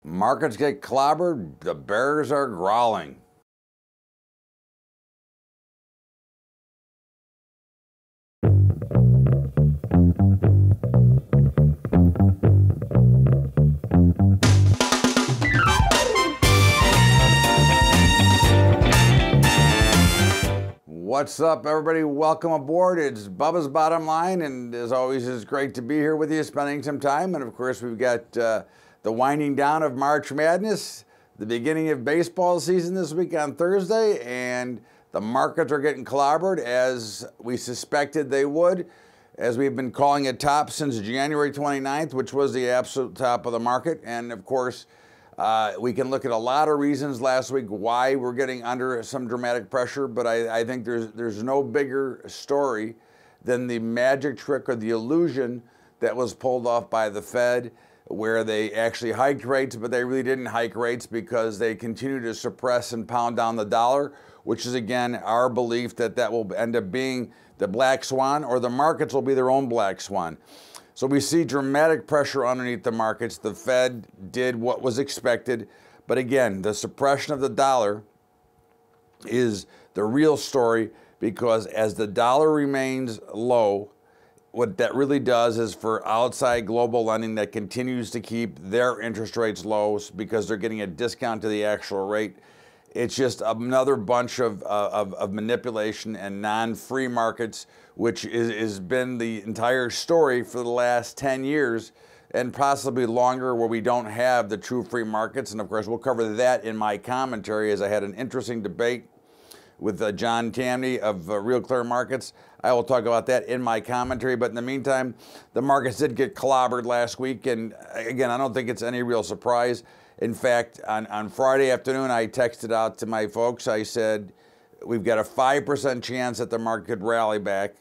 Markets get clobbered, the bears are growling. What's up, everybody? Welcome aboard. It's Bubba's Bottom Line, and as always, it's great to be here with you, spending some time. And of course, we've got the winding down of March Madness, the beginning of baseball season this week on Thursday, and the markets are getting clobbered as we suspected they would, as we've been calling it top since January 29th, which was the absolute top of the market. And of course, we can look at a lot of reasons last week why we're getting under some dramatic pressure, but I think there's no bigger story than the magic trick or the illusion that was pulled off by the Fed, where they actually hiked rates, but they really didn't hike rates because they continue to suppress and pound down the dollar, which is, again, our belief that that will end up being the black swan, or the markets will be their own black swan. So we see dramatic pressure underneath the markets. The Fed did what was expected, but again, the suppression of the dollar is the real story, because as the dollar remains low, what that really does is for outside global lending that continues to keep their interest rates low because they're getting a discount to the actual rate. It's just another bunch of manipulation and non-free markets, which has been the entire story for the last 10 years and possibly longer, where we don't have the true free markets. And of course, we'll cover that in my commentary, as I had an interesting debate with John Tamney of Real Clear Markets. I will talk about that in my commentary. But in the meantime, the markets did get clobbered last week. And again, I don't think it's any real surprise. In fact, on Friday afternoon, I texted out to my folks. I said, we've got a 5% chance that the market could rally back,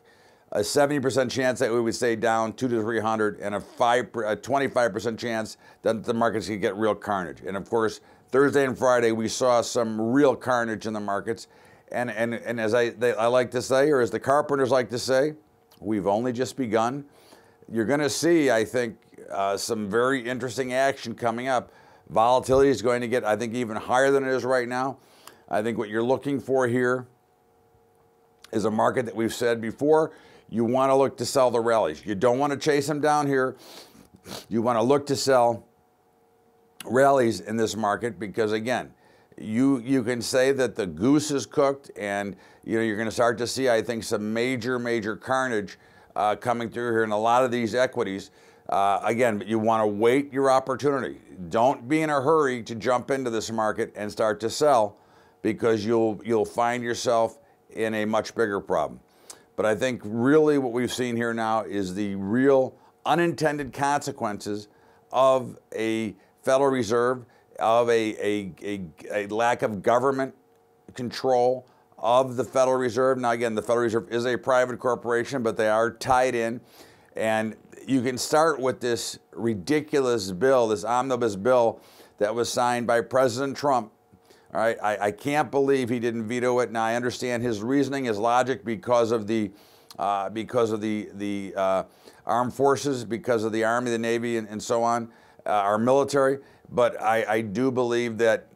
a 70% chance that we would stay down 200 to 300, and a 25% chance that the markets could get real carnage. And of course, Thursday and Friday, we saw some real carnage in the markets. And as I like to say, or as the carpenters like to say, we've only just begun. You're going to see, I think, some very interesting action coming up. Volatility is going to get, I think, even higher than it is right now. I think what you're looking for here is a market that we've said before. You want to look to sell the rallies. You don't want to chase them down here. You want to look to sell rallies in this market, because again, you can say that the goose is cooked, and you're going to start to see, I think, some major carnage coming through here in a lot of these equities. Again, you want to wait your opportunity. Don't be in a hurry to jump into this market and start to sell, because you'll find yourself in a much bigger problem. But I think really what we've seen here now is the real unintended consequences of a Federal Reserve, of a lack of government control of the Federal Reserve. Now, again, the Federal Reserve is a private corporation, but they are tied in. And you can start with this ridiculous bill, this omnibus bill that was signed by President Trump. All right, I can't believe he didn't veto it. Now, I understand his reasoning, his logic, because of the armed forces, because of the Army, the Navy, and so on, our military. But I do believe that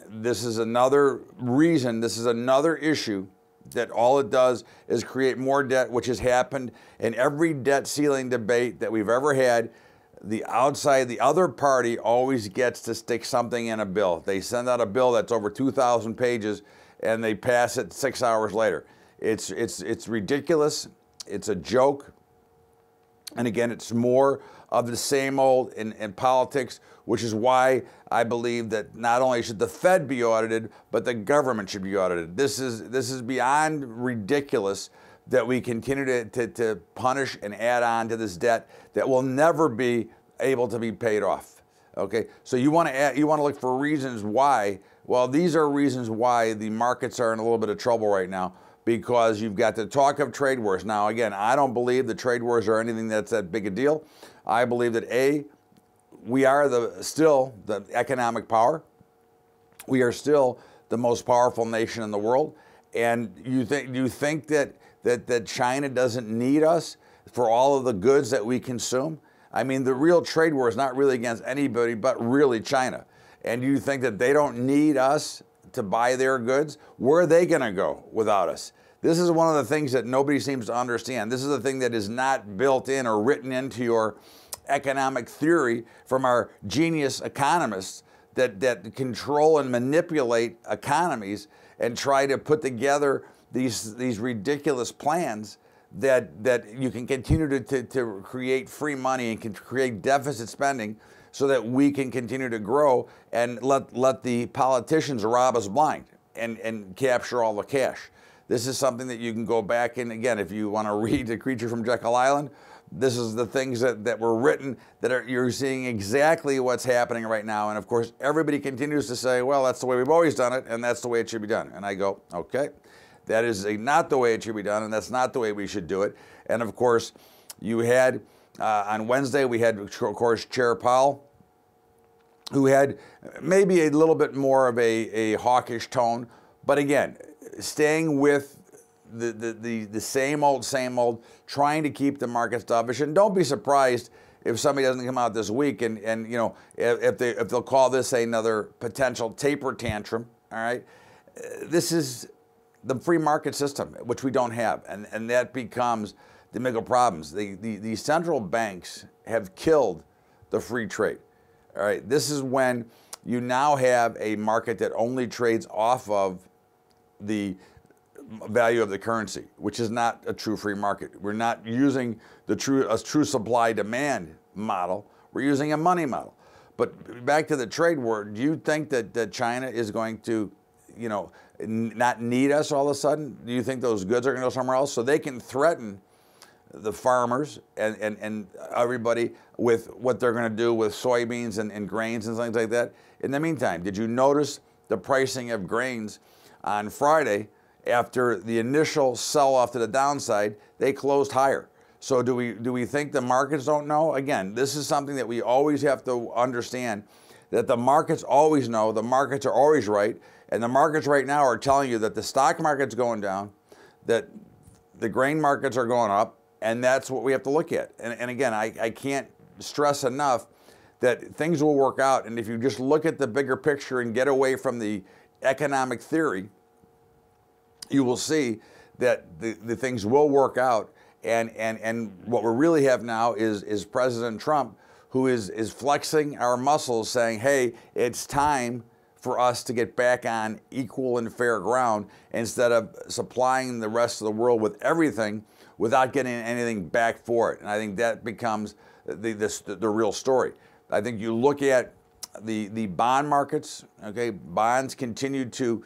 this is another reason, this is another issue that all it does is create more debt, which has happened in every debt ceiling debate that we've ever had. The other party always gets to stick something in a bill. They send out a bill that's over 2,000 pages, and they pass it 6 hours later. It's ridiculous. It's a joke. And again, it's more of the same old in politics, which is why I believe that not only should the Fed be audited, but the government should be audited. This is beyond ridiculous that we continue to punish and add on to this debt that will never be able to be paid off. Okay, so you want to look for reasons why. Well, these are reasons why the markets are in a little bit of trouble right now, because you've got the talk of trade wars. Now, again, I don't believe the trade wars are anything that's that big a deal. I believe that we are still the economic power. We are still the most powerful nation in the world. And you think that China doesn't need us for all of the goods that we consume? I mean, the real trade war is not really against anybody but really China. And you think that they don't need us to buy their goods? Where are they going to go without us? This is one of the things that nobody seems to understand. This is the thing that is not built in or written into your economic theory from our genius economists that control and manipulate economies and try to put together these ridiculous plans that you can continue to create free money and can create deficit spending so that we can continue to grow and let the politicians rob us blind and capture all the cash. This is something that you can go back and, again, if you want to read The Creature from Jekyll Island, this is the things that were written you're seeing exactly what's happening right now. And of course, everybody continues to say, well, that's the way we've always done it, and that's the way it should be done. And I go, okay, that is not the way it should be done, and that's not the way we should do it. And of course, you had, on Wednesday, we had, of course, Chair Powell, who had maybe a little bit more of a hawkish tone, but again, staying with the same old, trying to keep the markets dovish. And don't be surprised if somebody doesn't come out this week and you know, if they'll call this another potential taper tantrum. All right, this is the free market system, which we don't have, and that becomes the bigger problems. The central banks have killed the free trade. All right, this is when you now have a market that only trades off of the value of the currency, which is not a true free market. We're not using a true supply-demand model. We're using a money model. But back to the trade war, do you think that China is going to, you know, not need us all of a sudden? Do you think those goods are going to go somewhere else? So they can threaten the farmers and everybody with what they're going to do with soybeans and grains and things like that. In the meantime, did you notice the pricing of grains on Friday? After the initial sell-off to the downside, they closed higher. So do we think the markets don't know? Again, this is something that we always have to understand, that the markets always know, the markets are always right, and the markets right now are telling you that the stock market's going down, that the grain markets are going up, and that's what we have to look at. And again, I can't stress enough that things will work out, and if you just look at the bigger picture and get away from the economic theory, you will see that the things will work out, and what we really have now is President Trump, who is flexing our muscles, saying, hey, it's time for us to get back on equal and fair ground instead of supplying the rest of the world with everything without getting anything back for it. And I think that becomes the real story. I think you look at the bond markets, okay, bonds continue to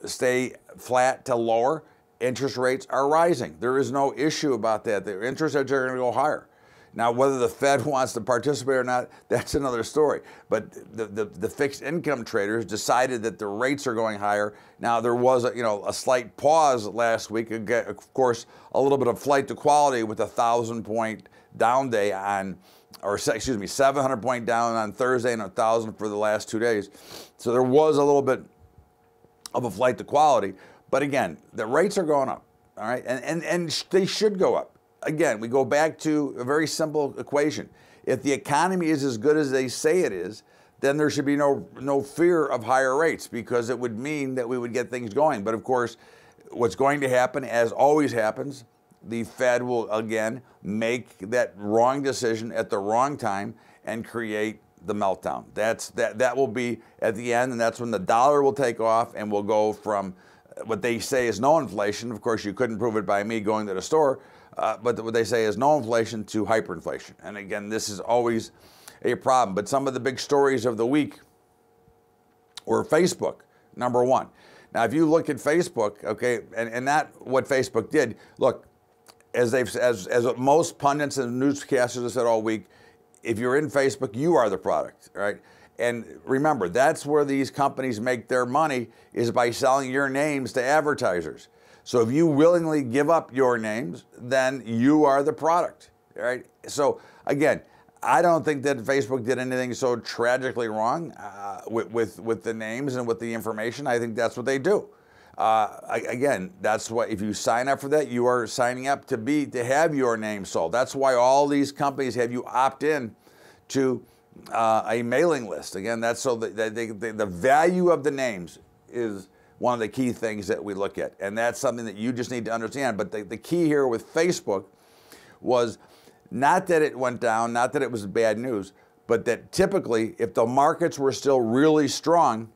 stay flat to lower. Interest rates are rising. There is no issue about that. The interest rates are going to go higher. Now, whether the Fed wants to participate or not, that's another story. But the fixed income traders decided that the rates are going higher. Now, there was a slight pause last week. Of course, a little bit of flight to quality with a 1,000-point down day on, or excuse me, 700-point down on Thursday and 1,000 for the last 2 days. So there was a little bit of a flight to quality. But again, the rates are going up, all right? And they should go up. Again, we go back to a very simple equation. If the economy is as good as they say it is, then there should be no fear of higher rates, because it would mean that we would get things going. But of course, what's going to happen, as always happens, the Fed will again make that wrong decision at the wrong time and create the meltdown. That will be at the end, and that's when the dollar will take off and we'll go from what they say is no inflation. Of course, you couldn't prove it by me going to the store, but what they say is no inflation to hyperinflation. And again, this is always a problem. But some of the big stories of the week were Facebook, number one. Now, if you look at Facebook, okay, and not what Facebook did, look, as most pundits and newscasters have said all week, if you're in Facebook, you are the product, right? And remember, that's where these companies make their money, is by selling your names to advertisers. So if you willingly give up your names, then you are the product, right? So again, I don't think that Facebook did anything so tragically wrong with the names and with the information. I think that's what they do. Again, that's what, if you sign up for that, you are signing up to have your name sold. That's why all these companies have you opt in to a mailing list. Again, that's so the value of the names is one of the key things that we look at. And that's something that you just need to understand. But the key here with Facebook was not that it went down, not that it was bad news, but that typically if the markets were still really strong,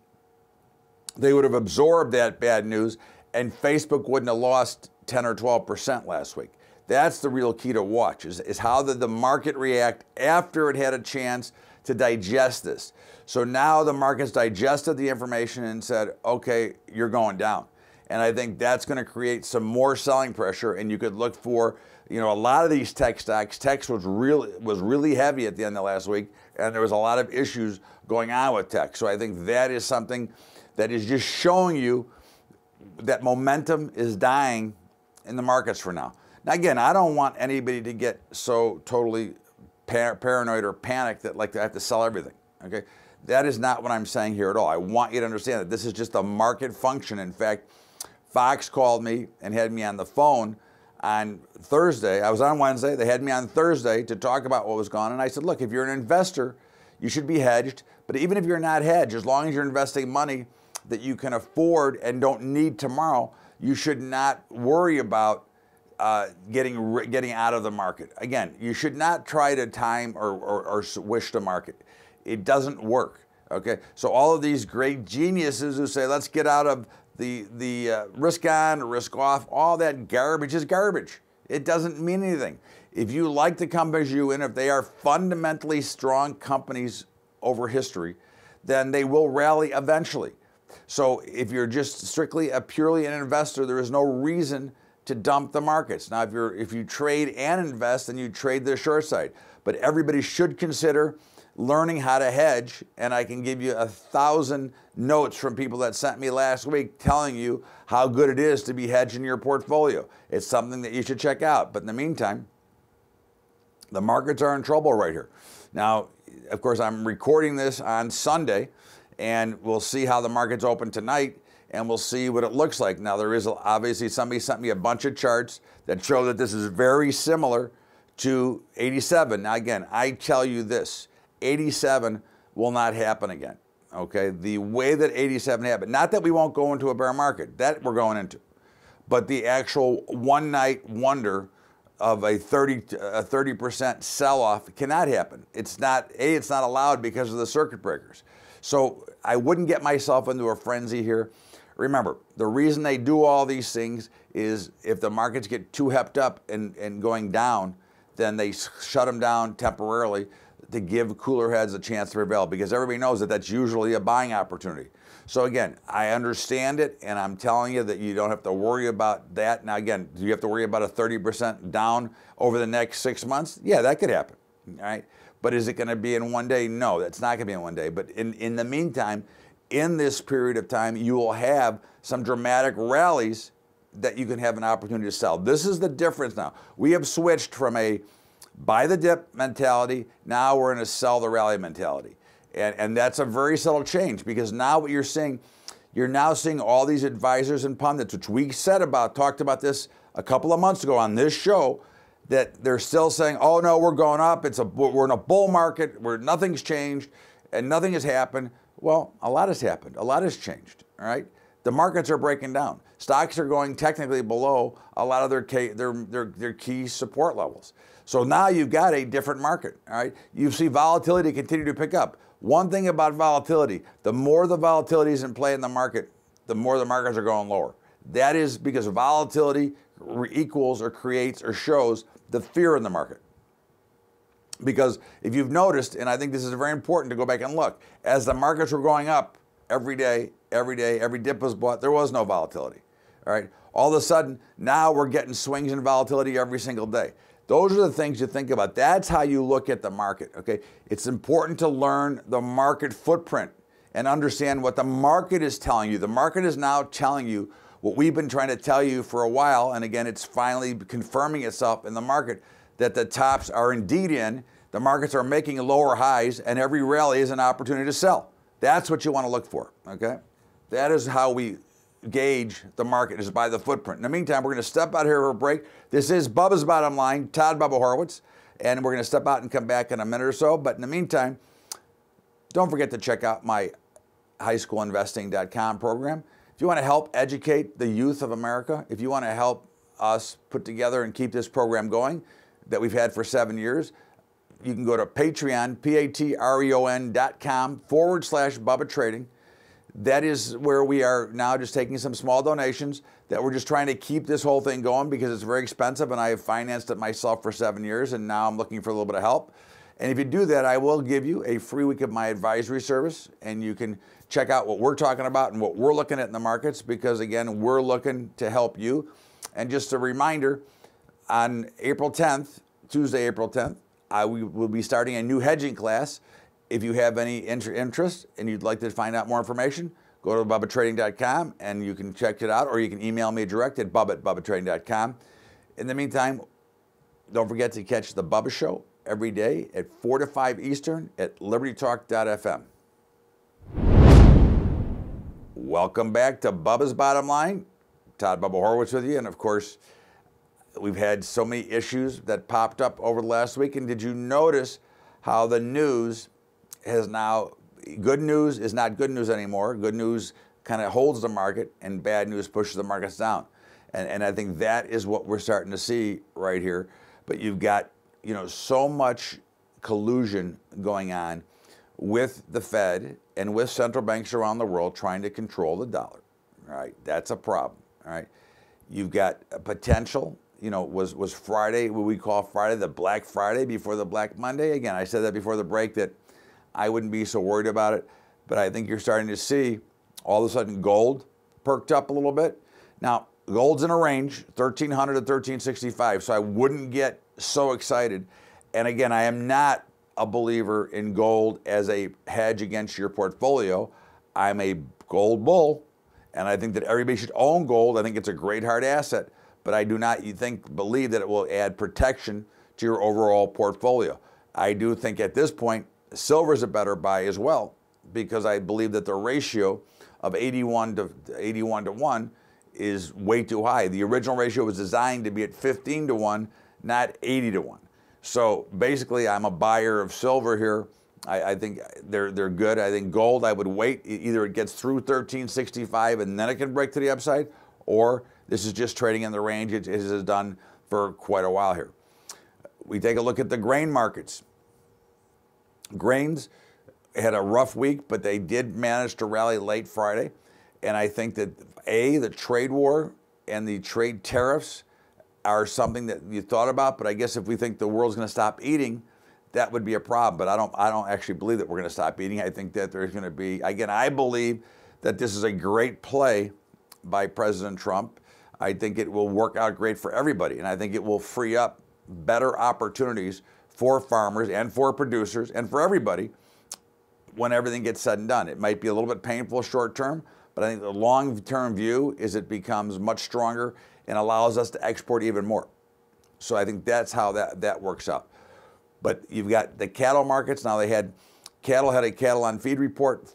they would have absorbed that bad news and Facebook wouldn't have lost 10 or 12% last week. That's the real key to watch, is how did the market react after it had a chance to digest this. So now the market's digested the information and said, okay, you're going down. And I think that's going to create some more selling pressure, and you could look for, you know, a lot of these tech stocks. Tech was really heavy at the end of last week, and there was a lot of issues going on with tech. So I think that is something that is just showing you that momentum is dying in the markets for now. Now again, I don't want anybody to get so totally paranoid or panicked that like they have to sell everything, okay? That is not what I'm saying here at all. I want you to understand that this is just a market function. In fact, Fox called me and had me on the phone on Thursday. I was on Wednesday. They had me on Thursday to talk about what was going on. And I said, look, if you're an investor, you should be hedged. But even if you're not hedged, as long as you're investing money that you can afford and don't need tomorrow, you should not worry about getting out of the market. Again, you should not try to time or wish the market. It doesn't work, okay? So all of these great geniuses who say, let's get out of the risk on, risk off, all that garbage is garbage. It doesn't mean anything. If you like the companies you're in, if they are fundamentally strong companies over history, then they will rally eventually. So if you're just strictly purely an investor, there is no reason to dump the markets. Now, if you trade and invest, then you trade the short side. But everybody should consider learning how to hedge, and I can give you 1,000 notes from people that sent me last week telling you how good it is to be hedging your portfolio. It's something that you should check out. But in the meantime, the markets are in trouble right here. Now, of course, I'm recording this on Sunday, and we'll see how the markets open tonight, and we'll see what it looks like. Now, there is obviously somebody sent me a bunch of charts that show that this is very similar to 87. Now, again, I tell you this, 87 will not happen again, okay? The way that 87 happened, not that we won't go into a bear market, that we're going into, but the actual one-night wonder of a 30% sell-off cannot happen. It's not allowed because of the circuit breakers. So I wouldn't get myself into a frenzy here. Remember, the reason they do all these things is if the markets get too hepped up and going down, then they shut them down temporarily to give cooler heads a chance to prevail, because everybody knows that that's usually a buying opportunity. So again, I understand it, and I'm telling you that you don't have to worry about that. Now again, do you have to worry about a 30% down over the next 6 months? Yeah, that could happen, all right? But is it going to be in one day? No, that's not going to be in one day. But in the meantime, in this period of time, you will have some dramatic rallies that you can have an opportunity to sell. This is the difference now. We have switched from a buy the dip mentality, now we're in a sell the rally mentality. And that's a very subtle change, because now what you're seeing, you're now seeing all these advisors and pundits, which we talked about this a couple of months ago on this show, that they're still saying, oh no, we're going up, we're in a bull market where nothing's changed and nothing has happened. Well, a lot has happened, a lot has changed, all right? The markets are breaking down. Stocks are going technically below a lot of their key support levels. So now you've got a different market, all right? You see volatility continue to pick up. One thing about volatility, the more the volatility is in play in the market, the more the markets are going lower. That is because volatility equals or creates or shows the fear in the market. Because if you've noticed, and I think this is very important to go back and look, as the markets were going up every day, every dip was bought, there was no volatility, all right? All of a sudden, now we're getting swings in volatility every single day. Those are the things you think about. That's how you look at the market, okay? It's important to learn the market footprint and understand what the market is telling you. The market is now telling you what we've been trying to tell you for a while, and again, it's finally confirming itself in the market, that the tops are indeed in, the markets are making lower highs, and every rally is an opportunity to sell. That's what you want to look for, okay? That is how we gauge the market, is by the footprint. In the meantime, we're going to step out here for a break. This is Bubba's Bottom Line, Todd Bubba Horwitz, and we're going to step out and come back in a minute or so. But in the meantime, Don't forget to check out my highschoolinvesting.com program. If you want to help educate the youth of America, if you want to help us put together and keep this program going that we've had for 7 years, you can go to Patreon, patreon.com/Bubba Trading. That is where we are now just taking some small donations that we're just trying to keep this whole thing going because it's very expensive and I have financed it myself for 7 years and now I'm looking for a little bit of help. And if you do that, I will give you a free week of my advisory service and you can check out what we're talking about and what we're looking at in the markets because again, we're looking to help you. And just a reminder, on April 10th, Tuesday, April 10th, we will be starting a new hedging class. If you have any interest and you'd like to find out more information, go to BUBBATrading.com and you can check it out, or you can email me direct at bubba@bubbatrading.com. In the meantime, don't forget to catch the Bubba Show every day at 4 to 5 Eastern at LibertyTalk.fm. Welcome back to Bubba's Bottom Line. Todd Bubba Horwitz with you, and of course, we've had so many issues that popped up over the last week, and did you notice how the news has now, good news is not good news anymore. Good news kind of holds the market and bad news pushes the markets down. And I think that is what we're starting to see right here. But you've got, so much collusion going on with the Fed and with central banks around the world trying to control the dollar. All right, that's a problem. All right, you've got a potential. Was Friday, what we call Friday, the Black Friday before the Black Monday? Again, I said that before the break that I wouldn't be so worried about it, but I think you're starting to see all of a sudden gold perked up a little bit. Now, gold's in a range, 1,300 to 1,365, so I wouldn't get so excited. And again, I am not a believer in gold as a hedge against your portfolio. I'm a gold bull, and I think that everybody should own gold. I think it's a great hard asset, but I do not believe that it will add protection to your overall portfolio. I do think at this point, silver is a better buy as well, because I believe that the ratio of 81 to 1 is way too high. The original ratio was designed to be at 15 to 1, not 80 to 1. So basically, I'm a buyer of silver here. I think they're good. I think gold, I would wait. Either it gets through 1365 and then it can break to the upside, or this is just trading in the range it has done for quite a while here. We take a look at the grain markets. Grains had a rough week, but they did manage to rally late Friday. And I think that the trade war and the trade tariffs are something that you thought about, but I guess if we think the world's going to stop eating, that would be a problem. But I don't actually believe that we're going to stop eating. I think that there's going to be, again, I believe that this is a great play by President Trump. I think it will work out great for everybody, and I think it will free up better opportunities for farmers and for producers and for everybody when everything gets said and done. It might be a little bit painful short term, but I think the long-term view is it becomes much stronger and allows us to export even more. So I think that's how that works out. But you've got the cattle markets. Now cattle had a cattle on feed report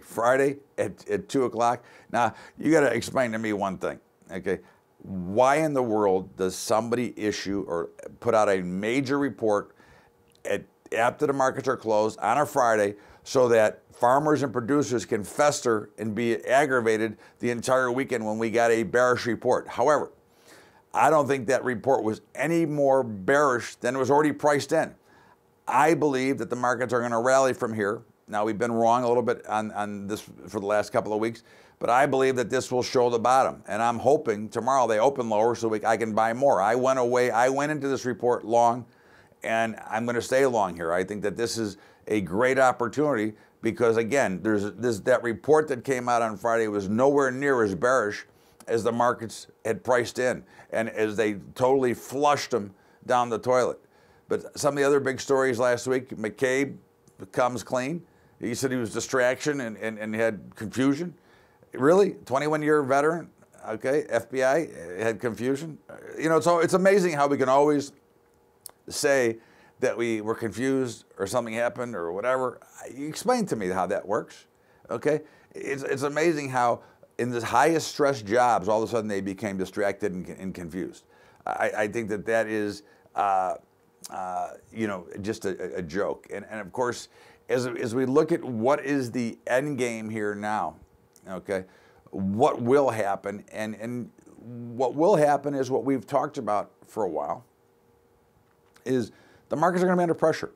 Friday at 2 o'clock. Now, you got to explain to me one thing, okay? Why in the world does somebody issue or put out a major report after the markets are closed on a Friday so that farmers and producers can fester and be aggravated the entire weekend when we got a bearish report? However, I don't think that report was any more bearish than it was already priced in. I believe that the markets are going to rally from here. Now, we've been wrong a little bit on this for the last couple of weeks, but I believe that this will show the bottom. And I'm hoping tomorrow they open lower so I can buy more. I went into this report long, and I'm going to stay long here. I think that this is a great opportunity because, again, that report that came out on Friday was nowhere near as bearish as the markets had priced in and as they totally flushed them down the toilet. But some of the other big stories last week, McCabe comes clean. He said he was distraction and had confusion. Really? 21-year veteran, okay, FBI had confusion. So it's amazing how we can always say that we were confused or something happened or whatever. You explain to me how that works, okay? It's amazing how in the highest stress jobs, all of a sudden they became distracted and confused. I think that is, just a joke. And of course, as we look at what is the end game here now, okay, what will happen, and what will happen is what we've talked about for a while, is the markets are going to be under pressure.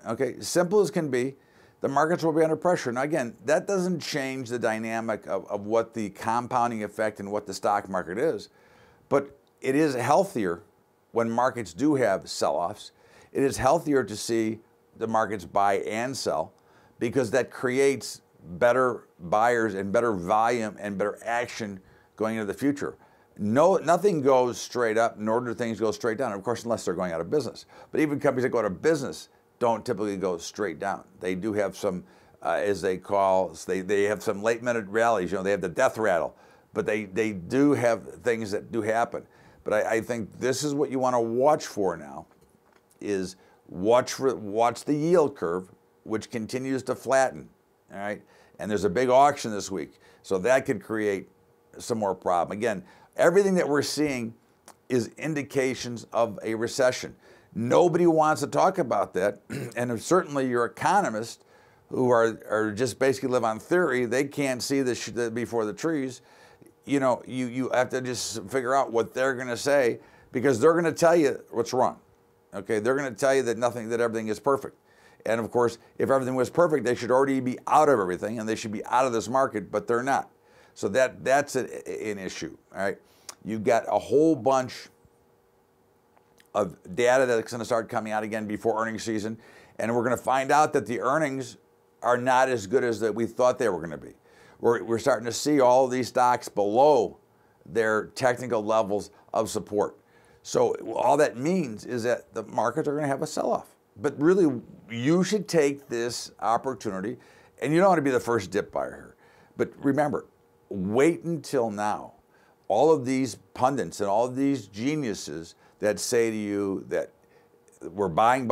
Okay, simple as can be, the markets will be under pressure. Now again, that doesn't change the dynamic of what the compounding effect and what the stock market is, but it is healthier when markets do have sell-offs. It is healthier to see the markets buy and sell, because that creates better buyers and better volume and better action going into the future. No, nothing goes straight up, nor do things go straight down, of course, unless they're going out of business. But even companies that go out of business don't typically go straight down. They do have some, as they call, they have some late minute rallies, you know, they have the death rattle, but they do have things that do happen. But I think this is what you want to watch for now, is watch the yield curve, which continues to flatten, all right? And there's a big auction this week, so that could create some more problem. Again, everything that we're seeing is indications of a recession. Nobody wants to talk about that, and certainly your economists, who are just basically live on theory, they can't see the before the trees. You know, you have to just figure out what they're going to say, because they're going to tell you what's wrong. Okay, they're going to tell you that everything is perfect. And of course, if everything was perfect, they should already be out of everything, and they should be out of this market, but they're not. So that's an issue, all right? You've got a whole bunch of data that's going to start coming out again before earnings season, and we're going to find out that the earnings are not as good as that we thought they were going to be. We're starting to see all of these stocks below their technical levels of support. So all that means is that the markets are going to have a sell-off. But really, you should take this opportunity, and you don't want to be the first dip buyer here. But remember, wait until now. All of these pundits and all of these geniuses that say to you that we're buying,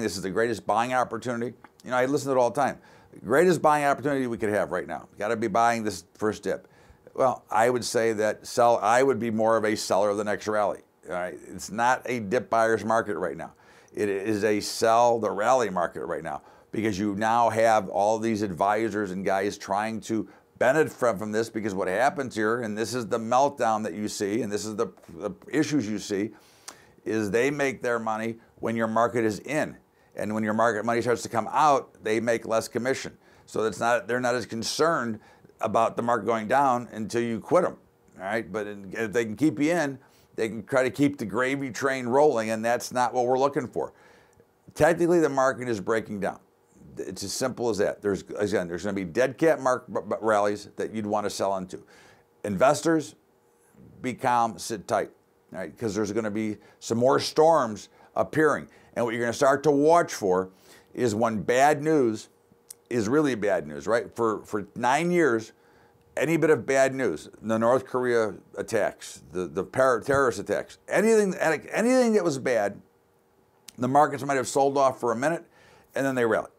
this is the greatest buying opportunity. You know, I listen to it all the time. Greatest buying opportunity we could have right now. Got to be buying this first dip. Well, I would say that I would be more of a seller of the next rally. All right? It's not a dip buyer's market right now. It is a sell the rally market right now, because you now have all these advisors and guys trying to benefit from this, because what happens here, and this is the meltdown that you see, and this is the issues you see, is they make their money when your market is in. And when your market money starts to come out, they make less commission. So they're not as concerned about the market going down until you quit them, all right? But if they can keep you in, they can try to keep the gravy train rolling, and that's not what we're looking for. Technically, the market is breaking down. It's as simple as that. There's going to be dead cat rallies that you'd want to sell into. Investors, be calm, sit tight, all right? Because there's going to be some more storms appearing. And what you're going to start to watch for is when bad news is really bad news, right? For 9 years, any bit of bad news, the North Korea attacks, the terrorist attacks, anything that was bad, the markets might have sold off for a minute, and then they rallied.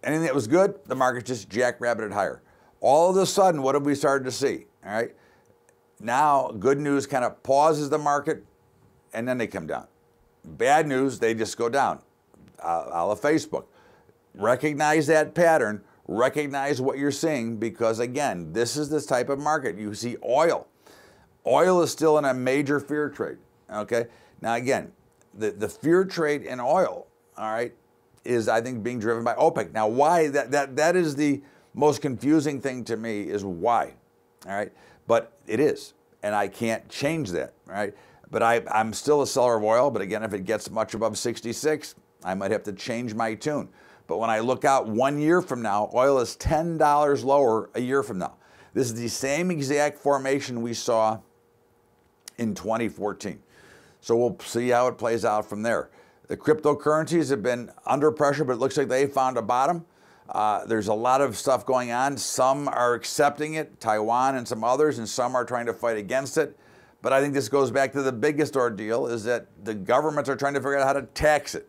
Anything that was good, the market just jackrabbited higher. All of a sudden, what have we started to see? All right, now good news kind of pauses the market, and then they come down. Bad news, they just go down, a la Facebook. Recognize that pattern. Recognize what you're seeing, because again, this is this type of market. You see oil. Oil is still in a major fear trade, okay? Now again, the fear trade in oil, all right, is I think being driven by OPEC. Now why, that is the most confusing thing to me, is why, all right? But it is, and I can't change that, all right? But I'm still a seller of oil, but again, if it gets much above 66, I might have to change my tune. But when I look out 1 year from now, oil is $10 lower a year from now. This is the same exact formation we saw in 2014. So we'll see how it plays out from there. The cryptocurrencies have been under pressure, but it looks like they found a bottom. There's a lot of stuff going on. Some are accepting it, Taiwan and some others, and some are trying to fight against it. But I think this goes back to the biggest ordeal, is that the governments are trying to figure out how to tax it.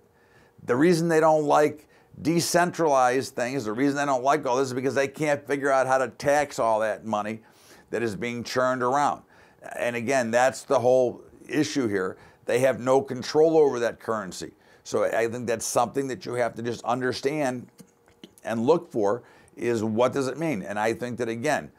The reason they don't like decentralized things, the reason they don't like all this, is because they can't figure out how to tax all that money that is being churned around. And again, that's the whole issue here. They have no control over that currency. So I think that's something that you have to just understand and look for is what does it mean? And I think that, again,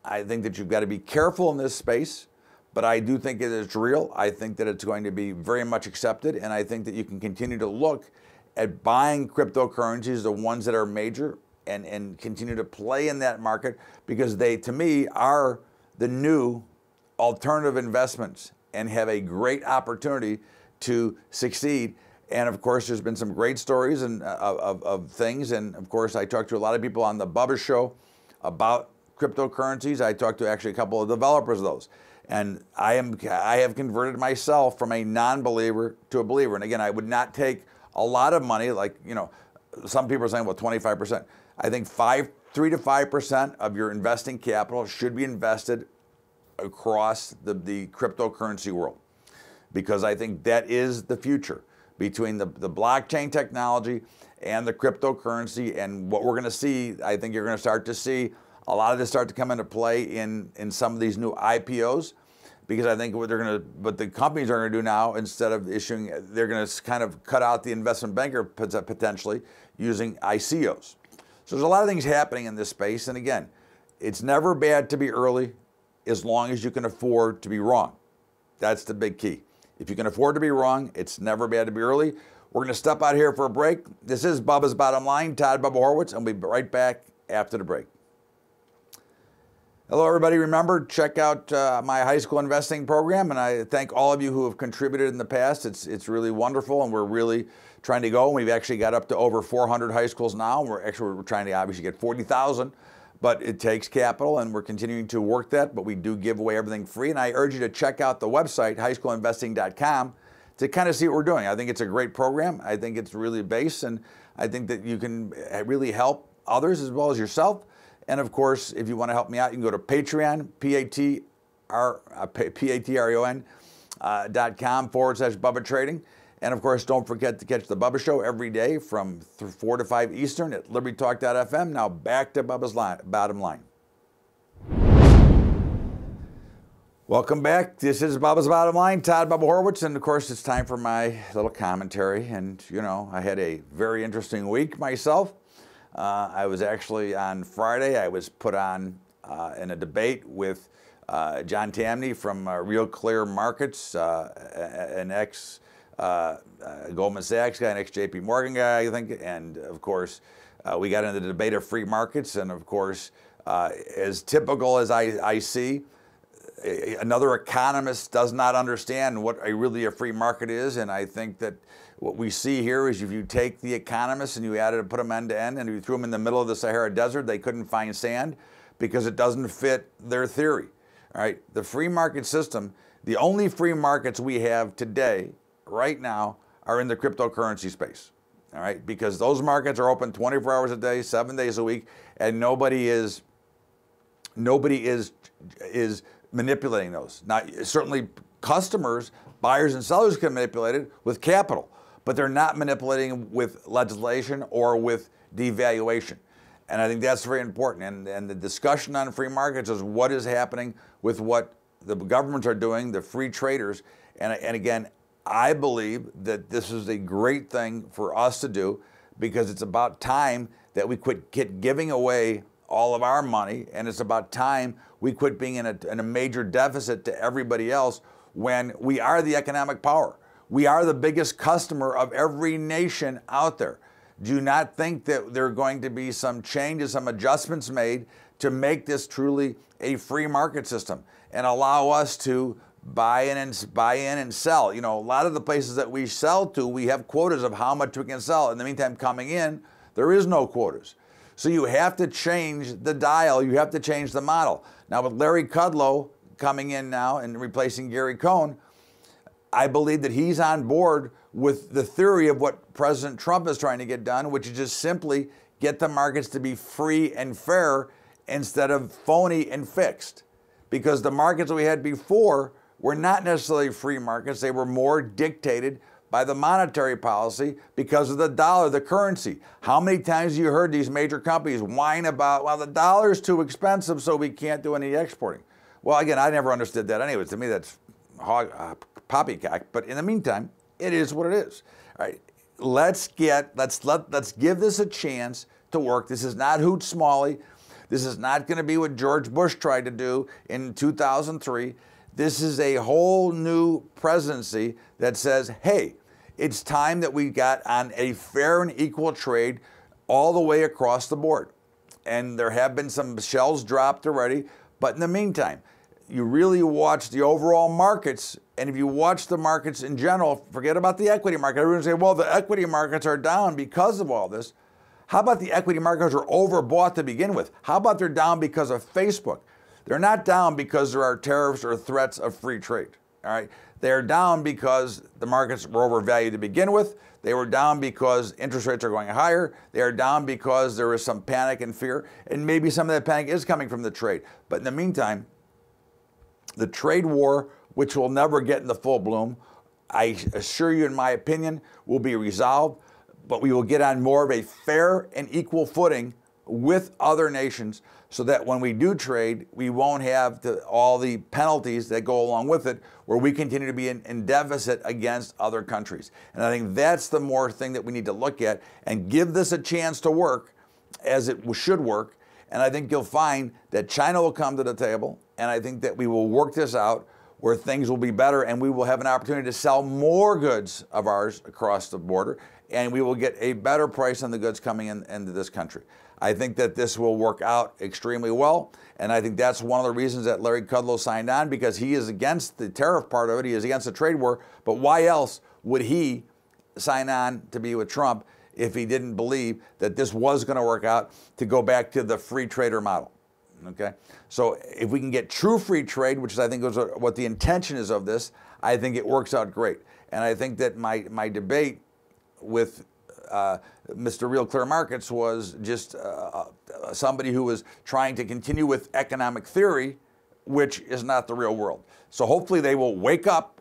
I think that you've got to be careful in this space, but I do think it is real. I think that it's going to be very much accepted, and I think that you can continue to look at buying cryptocurrencies, the ones that are major, and continue to play in that market, because they, to me, are the new alternative investments and have a great opportunity to succeed. And of course, there's been some great stories and of things. And of course, I talked to a lot of people on the BUBBA'S show about cryptocurrencies. I talked to actually a couple of developers of those. And I have converted myself from a non-believer to a believer. And again, I would not take a lot of money, like, you know, some people are saying, well, 25%. I think 3 to 5% of your investing capital should be invested across the cryptocurrency world, because I think that is the future between the blockchain technology and the cryptocurrency. And what we're going to see, I think you're going to start to see a lot of this start to come into play in some of these new IPOs, because I think what the companies are going to do now, instead of issuing, they're going to kind of cut out the investment banker potentially using ICOs. So there's a lot of things happening in this space. And again, it's never bad to be early as long as you can afford to be wrong. That's the big key. If you can afford to be wrong, it's never bad to be early. We're going to step out here for a break. This is Bubba's Bottom Line, Todd Bubba Horwitz, and we'll be right back after the break. Hello, everybody. Remember, check out my high school investing program, and I thank all of you who have contributed in the past. It's really wonderful, and we're really trying to go. We've actually got up to over 400 high schools now. We're trying to obviously get 40,000, but it takes capital, and we're continuing to work that, but we do give away everything free. And I urge you to check out the website, highschoolinvesting.com, to kind of see what we're doing. I think it's a great program. I think it's really based, and I think that you can really help others as well as yourself. And of course, if you want to help me out, you can go to Patreon, patreon.com/Bubba Trading. And of course, don't forget to catch the Bubba Show every day from 4 to 5 Eastern at LibertyTalk.fm. Now back to Bubba's Bottom Line. Welcome back. This is Bubba's Bottom Line, Todd Bubba Horwitz, and of course, it's time for my little commentary. And you know, I had a very interesting week myself. I was actually on Friday, I was put on in a debate with John Tamny from Real Clear Markets, an ex Goldman Sachs guy, an ex JP Morgan guy, I think. And of course, we got into the debate of free markets. And of course, as typical as I see, another economist does not understand what really a free market is. And I think that what we see here is if you take the economists and you put them end to end, and you threw them in the middle of the Sahara Desert, they couldn't find sand because it doesn't fit their theory. All right, the free market system, the only free markets we have today, right now, are in the cryptocurrency space. All right, because those markets are open 24 hours a day, 7 days a week, and nobody is manipulating those. Now, certainly customers, buyers and sellers can manipulate it with capital, but they're not manipulating with legislation or with devaluation. And I think that's very important. And the discussion on free markets is what is happening with what the governments are doing, the free traders. And again, I believe that this is a great thing for us to do, because it's about time that we quit giving away all of our money, and it's about time we quit being in a major deficit to everybody else when we are the economic power. We are the biggest customer of every nation out there. Do not think that there are going to be some changes, some adjustments made to make this truly a free market system and allow us to buy in and sell. You know, a lot of the places that we sell to, we have quotas of how much we can sell. In the meantime, coming in, there is no quotas. So you have to change the dial. You have to change the model. Now with Larry Kudlow coming in now and replacing Gary Cohn, I believe that he's on board with the theory of what President Trump is trying to get done, which is just simply get the markets to be free and fair instead of phony and fixed. Because the markets we had before were not necessarily free markets. They were more dictated by the monetary policy because of the dollar, the currency. How many times have you heard these major companies whine about, well, the dollar's too expensive, so we can't do any exporting? Well, again, I never understood that anyways. To me, that's poppycock. But in the meantime, it is what it is. All right, let's give this a chance to work. This is not Hoot Smalley. This is not going to be what George Bush tried to do in 2003. This is a whole new presidency that says, hey, it's time that we got on a fair and equal trade all the way across the board. And there have been some shells dropped already, but in the meantime, you really watch the overall markets, and if you watch the markets in general, forget about the equity market. Everyone's saying, well, the equity markets are down because of all this. How about the equity markets are overbought to begin with? How about they're down because of Facebook? They're not down because there are tariffs or threats of free trade, all right? They're down because the markets were overvalued to begin with. They were down because interest rates are going higher. They are down because there is some panic and fear, and maybe some of that panic is coming from the trade. But in the meantime, the trade war, which will never get in the full bloom, I assure you, in my opinion, will be resolved, but we will get on more of a fair and equal footing with other nations so that when we do trade, we won't have all the penalties that go along with it, where we continue to be in deficit against other countries. And I think that's the more thing that we need to look at and give this a chance to work as it should work. And I think you'll find that China will come to the table, and I think that we will work this out where things will be better, and we will have an opportunity to sell more goods of ours across the border, and we will get a better price on the goods coming into this country. I think that this will work out extremely well, and I think that's one of the reasons that Larry Kudlow signed on, because he is against the tariff part of it. He is against the trade war, but why else would he sign on to be with Trump if he didn't believe that this was going to work out to go back to the free trader model? Okay, so if we can get true free trade, which is, I think, is what the intention is of this, I think it works out great. And I think that my debate with Mr. Real Clear Markets was just somebody who was trying to continue with economic theory, which is not the real world. So hopefully they will wake up,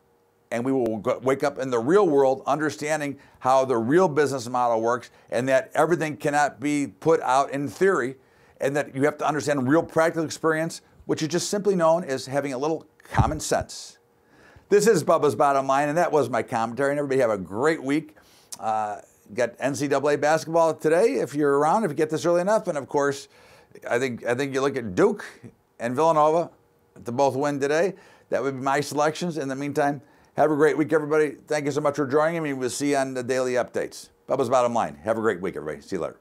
and we will wake up in the real world, understanding how the real business model works, and that everything cannot be put out in theory, and that you have to understand real practical experience, which is just simply known as having a little common sense. This is Bubba's Bottom Line, and that was my commentary. And everybody have a great week. Got NCAA basketball today, if you're around, if you get this early enough. And of course, I think you look at Duke and Villanova to both win today. That would be my selections. In the meantime, have a great week, everybody. Thank you so much for joining me. We'll see you on the daily updates. Bubba's Bottom Line. Have a great week, everybody. See you later.